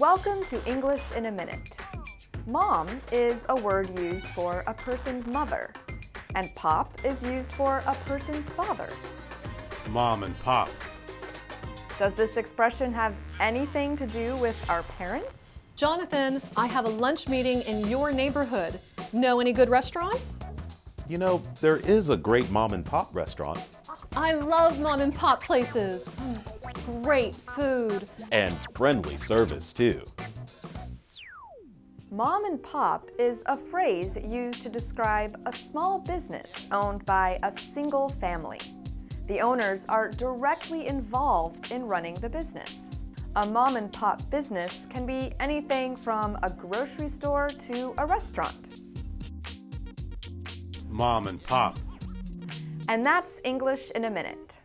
Welcome to English in a Minute. Mom is a word used for a person's mother, and pop is used for a person's father. Mom and pop. Does this expression have anything to do with our parents? Jonathan, I have a lunch meeting in your neighborhood. Know any good restaurants? You know, there is a great mom and pop restaurant. I love mom and pop places. Great food. And friendly service, too. Mom and pop is a phrase used to describe a small business owned by a single family. The owners are directly involved in running the business. A mom and pop business can be anything from a grocery store to a restaurant. Mom and pop. And that's English in a Minute.